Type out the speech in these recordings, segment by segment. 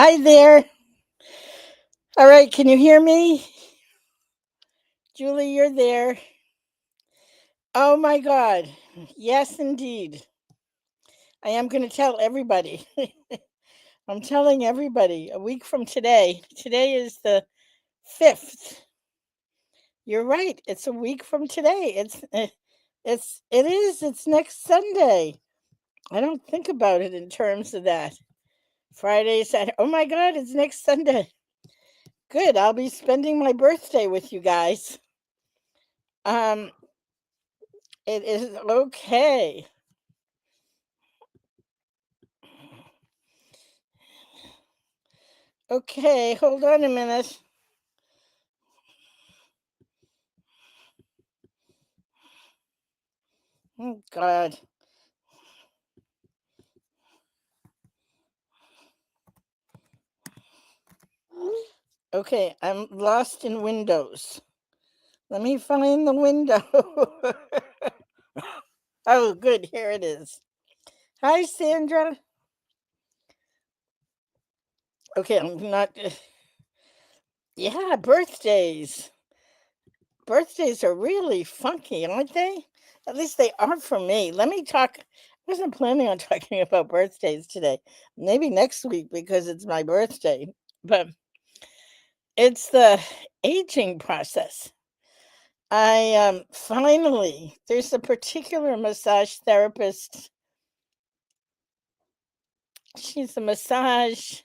Hi there. All right, can you hear me? Julie, you're there. Oh my God. Yes, indeed. I am going to tell everybody. I'm telling everybody a week from today. Today is the 5th. You're right. It's a week from today. It's next Sunday. I don't think about it in terms of that. Friday, Saturday. Oh my God, it's next Sunday. Good. I'll be spending my birthday with you guys. Um, it is okay. Okay, hold on a minute. Oh God. Okay, I'm lost in Windows. Let me find the window. Oh, good. Here it is. Hi, Sandra. Okay, I'm not. Yeah, birthdays. Birthdays are really funky, aren't they? At least they are for me. Let me talk. I wasn't planning on talking about birthdays today. Maybe next week because it's my birthday. But it's the aging process. I finally there's a particular massage therapist. She's a massage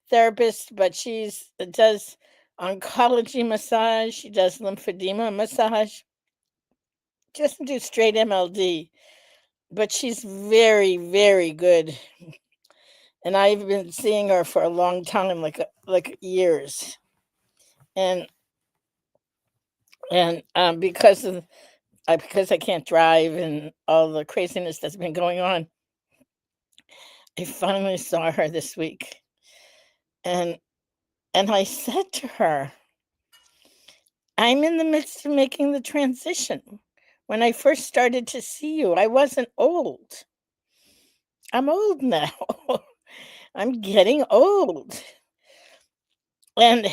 therapist, but she's does oncology massage. She does lymphedema massage. She doesn't do straight MLD, but she's very, very good. And I've been seeing her for a long time, like years. And because I can't drive and all the craziness that's been going on, I finally saw her this week. And I said to her, "I'm in the midst of making the transition. When I first started to see you, I wasn't old. I'm old now. I'm getting old." And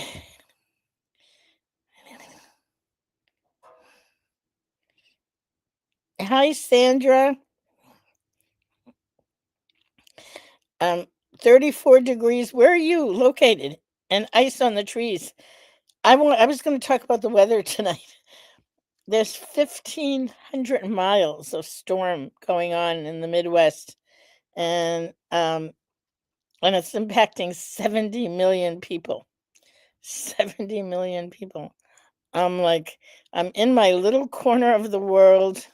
hi, Sandra. Um, 34 degrees. Where are you located? And ice on the trees. I was going to talk about the weather tonight. There's 1,500 miles of storm going on in the Midwest, and it's impacting 70 million people. 70 million people. I'm like, I'm in my little corner of the world,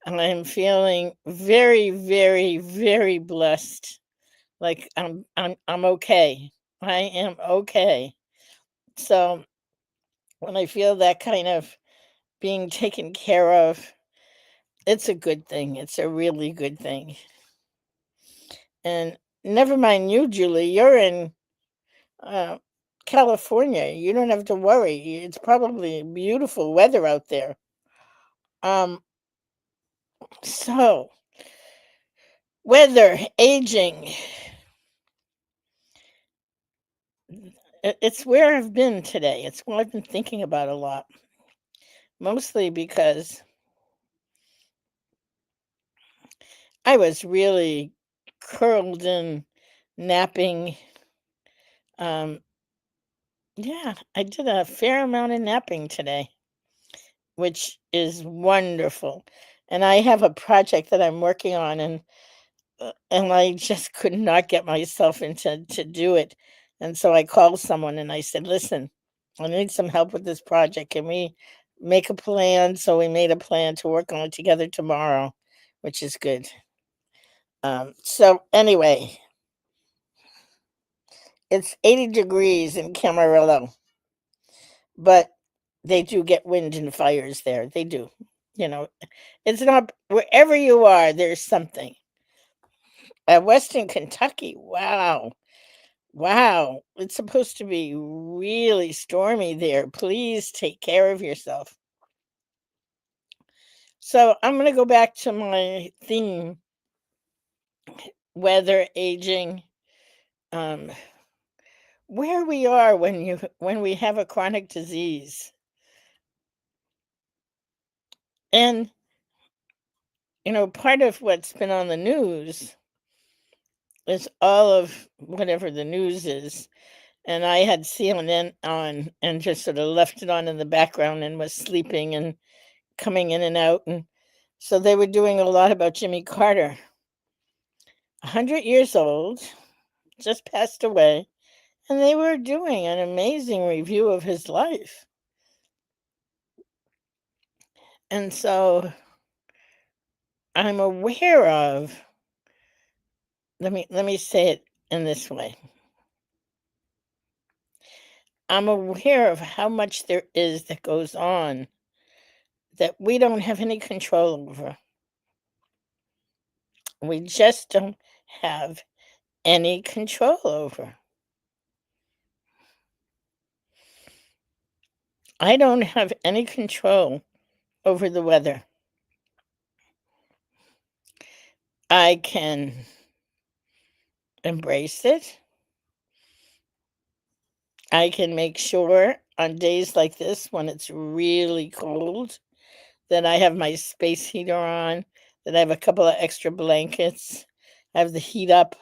and I'm feeling very, very, very blessed. Like I'm okay. I am okay. So when I feel that kind of being taken care of, it's a good thing. It's a really good thing. And never mind you, Julie. You're in uh, California. You don't have to worry. It's probably beautiful weather out there. Um, so weather, aging. It's where I've been today. It's what I've been thinking about a lot. Mostly because I was really curled in, napping. Um, yeah, I did a fair amount of napping today, which is wonderful. And I have a project that I'm working on, and I just could not get myself into to do it. And so I called someone and I said, "Listen, I need some help with this project. Can we make a plan?" So we made a plan to work on it together tomorrow, which is good. So anyway, it's 80 degrees in Camarillo, but they do get wind and fires there. They do. You know, it's not wherever you are, there's something. Western Kentucky, wow. Wow. It's supposed to be really stormy there. Please take care of yourself. So I'm going to go back to my theme, weather, aging. Um, where we are when we have a chronic disease. And, part of what's been on the news is all of whatever the news is. And I had CNN on and just sort of left it on in the background and was sleeping and coming in and out. And so they were doing a lot about Jimmy Carter, 100 years old, just passed away. And they were doing an amazing review of his life. And so I'm aware of, let me say it in this way. I'm aware of how much there is that goes on that we don't have any control over. We just don't have any control over. I don't have any control over the weather. I can embrace it. I can make sure on days like this when it's really cold that I have my space heater on, that I have a couple of extra blankets, I have the heat up.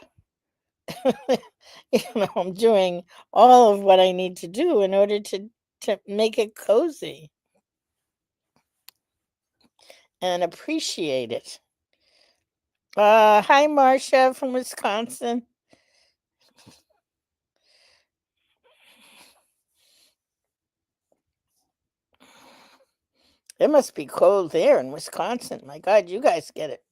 I'm doing all of what I need to do in order to make it cozy and appreciate it. Hi, Marcia from Wisconsin. It must be cold there in Wisconsin. My God, you guys get it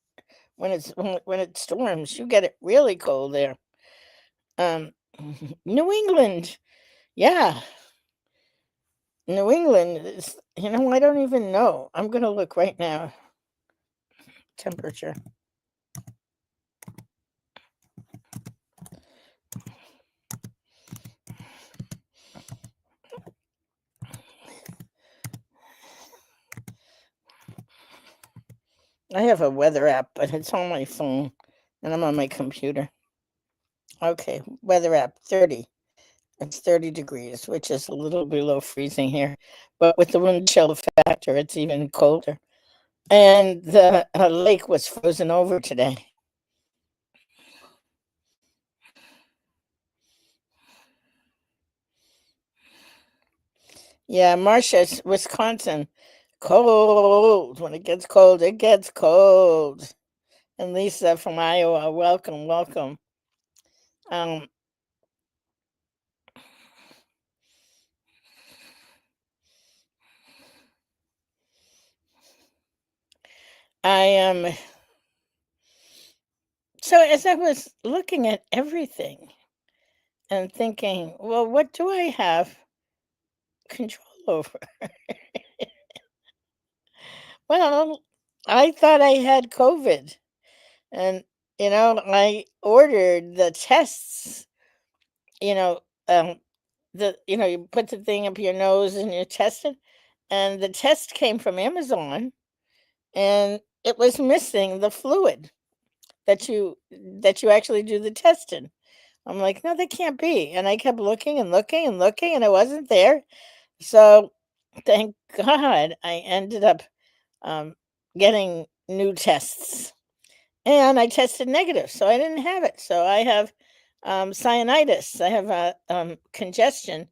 when it storms. You get it really cold there. Um, New England, yeah, New England is. I don't even know. I'm gonna look right now. Temperature. I have a weather app, but it's on my phone, and I'm on my computer. Okay, weather app 30. It's 30 degrees, which is a little below freezing here. But with the wind chill factor, it's even colder. And the lake was frozen over today. Yeah, Marcia's Wisconsin. Cold. When it gets cold, it gets cold. And Lisa from Iowa, welcome, welcome. Um, I am. So as I was looking at everything and thinking, well, what do I have control over? Well, I thought I had COVID, and I ordered the tests. You know, um, you put the thing up your nose and you test it, and the test came from Amazon, and it was missing the fluid that you actually do the test in. I'm like, no, that can't be. And I kept looking and looking and looking, and it wasn't there. So thank God I ended up um, getting new tests. And I tested negative, so I didn't have it. So I have sinusitis. I have congestion.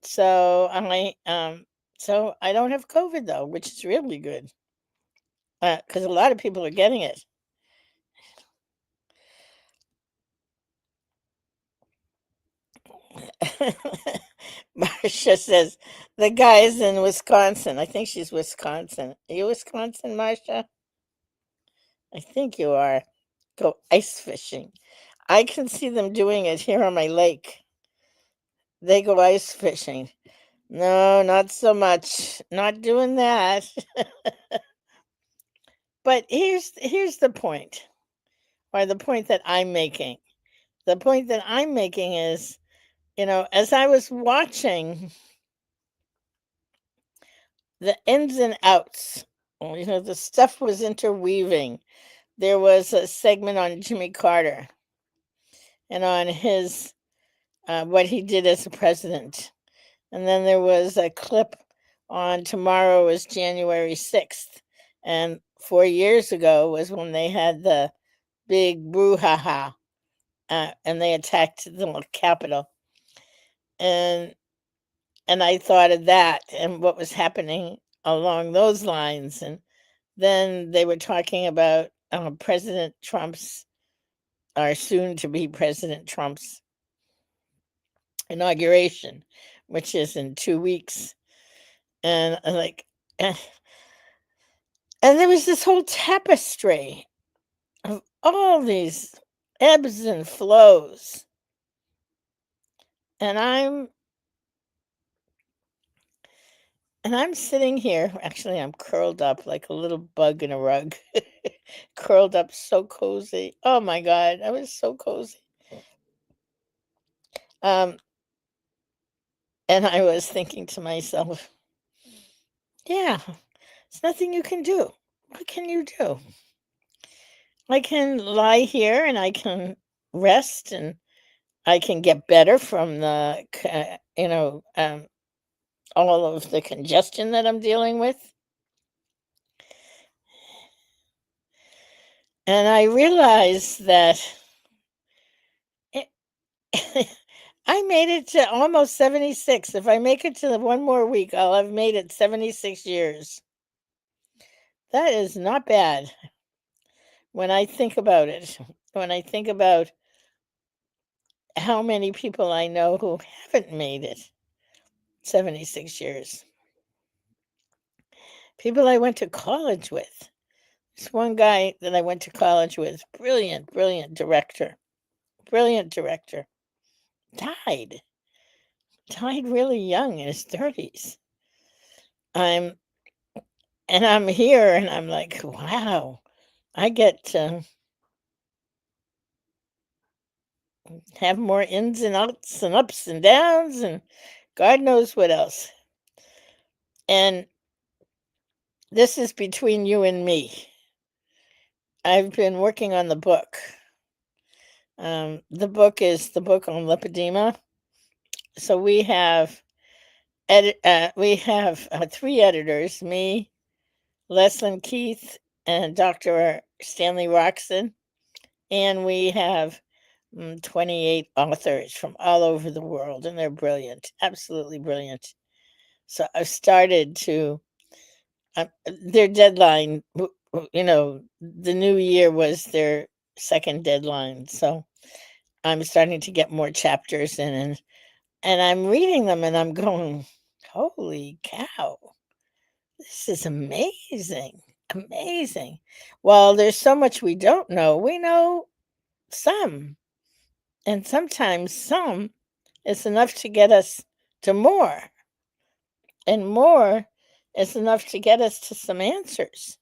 So I don't have COVID though, which is really good because a lot of people are getting it. Marcia says the guy is in Wisconsin. I think she's Wisconsin. Are you Wisconsin, Marcia? I think you are. Go ice fishing. I can see them doing it here on my lake. They go ice fishing. No, not so much. Not doing that. But here's the point, or the point that I'm making. The point that I'm making is, as I was watching the ins and outs, the stuff was interweaving. There was a segment on Jimmy Carter and on his what he did as a president. And then there was a clip on tomorrow is January 6th. And 4 years ago was when they had the big brouhaha, and they attacked the Capitol. And and I thought of that and what was happening along those lines. And then they were talking about President Trump's, or soon to be President Trump's, inauguration, which is in 2 weeks. And like, eh, and there was this whole tapestry of all these ebbs and flows. And I'm sitting here. Actually, I'm curled up like a little bug in a rug. Curled up so cozy. Oh my God, I was so cozy. Um, and I was thinking to myself, yeah, there's nothing you can do. What can you do? I can lie here and I can rest and I can get better from all of the congestion that I'm dealing with. And I realized that it, I made it to almost 76. If I make it to one more week, I'll have made it 76 years. That is not bad when I think about it. When I think about how many people I know who haven't made it 76 years. People I went to college with. This one guy that I went to college with, brilliant, brilliant director, died. Died really young in his 30s. I'm I'm here and I'm like, wow, I get to have more ins and outs and ups and downs and God knows what else. And this is between you and me. I've been working on the book. The book is the book on lipedema. So we have three editors: me, Leslyn Keith, and Dr. Stanley Roxon, and we have 28 authors from all over the world, and they're brilliant, absolutely brilliant. So I've started to their deadline. The new year was their second deadline, so I'm starting to get more chapters in, and I'm reading them, and I'm going, "Holy cow! This is amazing, amazing." Well, there's so much we don't know. We know some, and sometimes some is enough to get us to more, and more is enough to get us to some answers.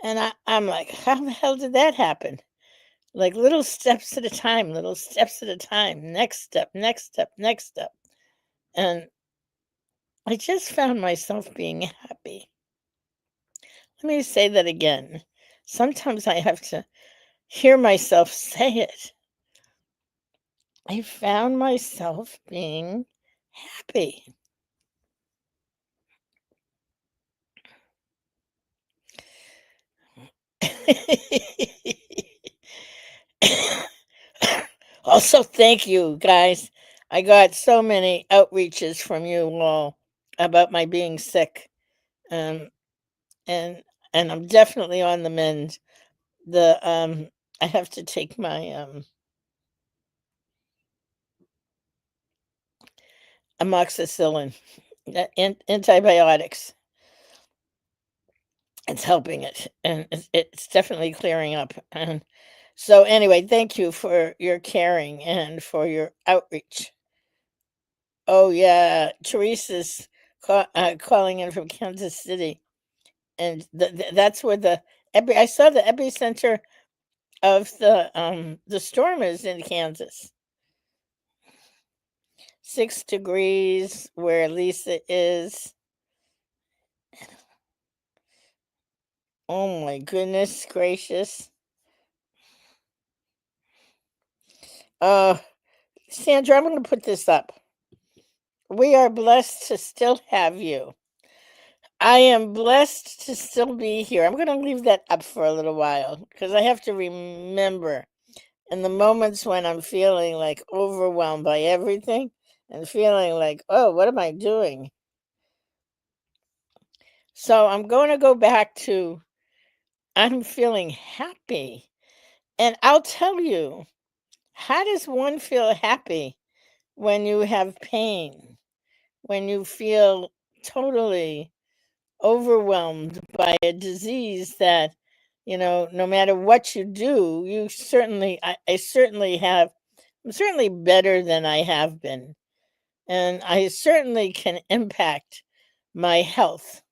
And I'm like, how the hell did that happen? Like little steps at a time, little steps at a time, next step, next step, next step. And I just found myself being happy. Let me say that again. Sometimes I have to hear myself say it. I found myself being happy. Also, thank you guys. I got so many outreaches from you all about my being sick. Um, and I'm definitely on the mend. The I have to take my amoxicillin, antibiotics. It's helping it, and it's definitely clearing up. And so, anyway, thank you for your caring and for your outreach. Oh yeah, Teresa's calling in from Kansas City, and that's where I saw the epicenter of the storm is in Kansas. 6 degrees where Lisa is. Oh my goodness gracious. Uh Sandra, I'm going to put this up. We are blessed to still have you. I am blessed to still be here. I'm going to leave that up for a little while because I have to remember in the moments when I'm feeling like overwhelmed by everything and feeling like, oh, what am I doing? So I'm going to go back to I'm feeling happy. And I'll tell you, how does one feel happy when you have pain, when you feel totally overwhelmed by a disease that, no matter what you do, you certainly, I certainly have, I'm certainly better than I have been. And I certainly can impact my health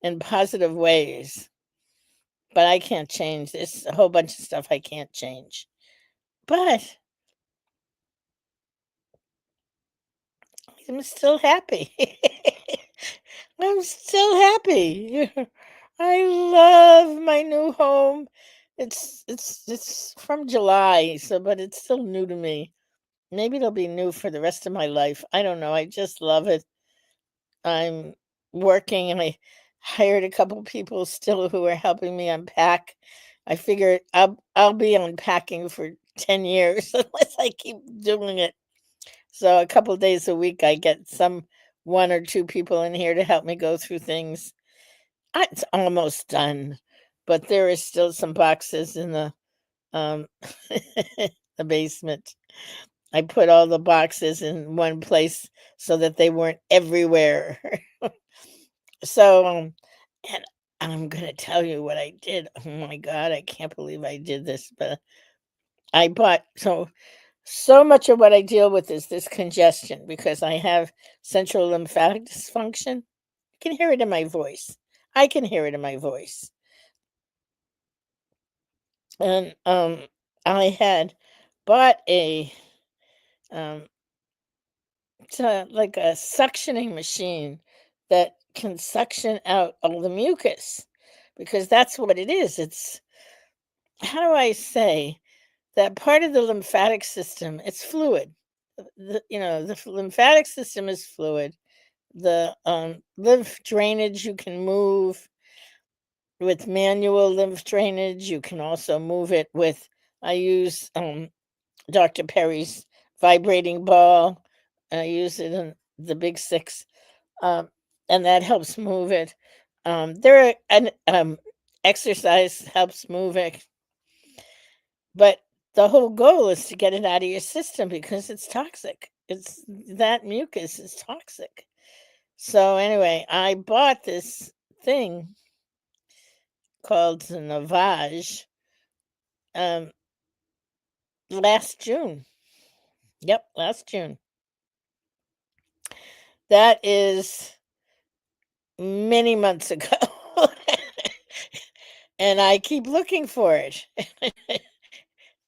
in positive ways, but I can't change this. A whole bunch of stuff I can't change. But I'm still happy. I'm still happy. I love my new home. It's from July, so but it's still new to me. Maybe it'll be new for the rest of my life. I don't know. I just love it. I'm working and I hired a couple people still who are helping me unpack. I figure I'll be unpacking for 10 years unless I keep doing it. So a couple days a week I get some one or two people in here to help me go through things. It's almost done, but there is still some boxes in um the basement. I put all the boxes in one place so that they weren't everywhere. So, and I'm gonna tell you what I did. Oh my God, I can't believe I did this, but I bought so much of what I deal with is this congestion because I have central lymphatic dysfunction. You can hear it in my voice. I can hear it in my voice. And I had bought a um it's like a suctioning machine that can suction out all the mucus because that's what it is. It's how do I say that part of the lymphatic system, it's fluid. The lymphatic system is fluid. The lymph drainage you can move with manual lymph drainage. You can also move it with I use Dr. Perry's vibrating ball. I use it in the big six, um, and that helps move it. There are and exercise helps move it, but the whole goal is to get it out of your system because it's toxic. It's that mucus is toxic. So anyway, I bought this thing called the Navage um, last June. Yep, last June. That is many months ago. And I keep looking for it.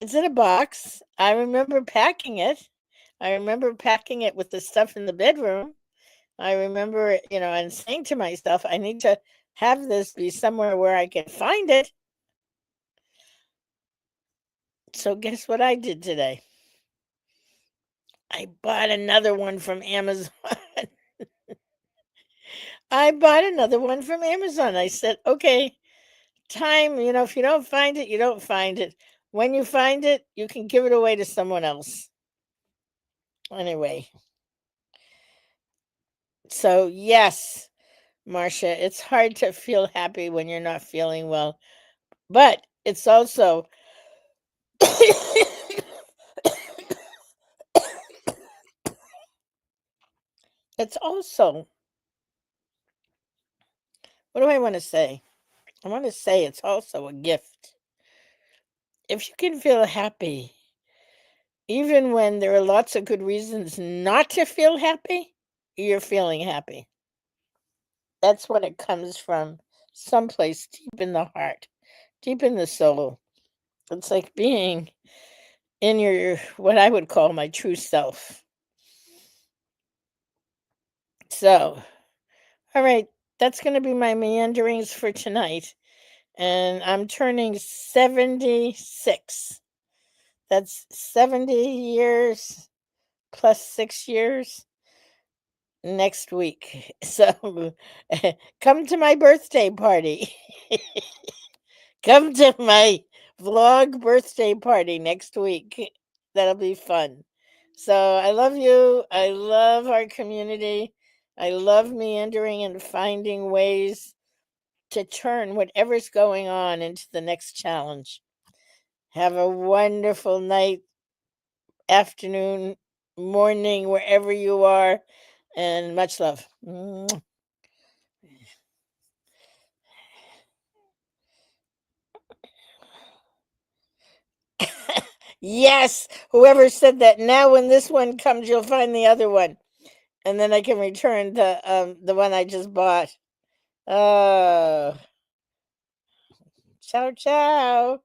It's in a box. I remember packing it. I remember packing it with the stuff in the bedroom. I remember, and saying to myself, I need to have this be somewhere where I can find it. So guess what I did today? I bought another one from Amazon. I bought another one from Amazon. I said, okay, time, if you don't find it, you don't find it. When you find it, you can give it away to someone else. Anyway, so yes, Marcia, it's hard to feel happy when you're not feeling well, but it's also it's also what do I want to say? I want to say it's also a gift. If you can feel happy, even when there are lots of good reasons not to feel happy, you're feeling happy. That's when it comes from someplace deep in the heart, deep in the soul. It's like being in your, what I would call my true self. So, all right, that's going to be my meanderings for tonight. And I'm turning 76. That's 70 years. plus 6 years next week. So come to my birthday party. Come to my vlog birthday party next week. That'll be fun. So I love you. I love our community. I love meandering and finding ways to turn whatever's going on into the next challenge. Have a wonderful night, afternoon, morning, wherever you are, and much love. Mwah. Yes, whoever said that. Now, when this one comes, you'll find the other one, and then I can return the one I just bought. Oh, ciao, ciao.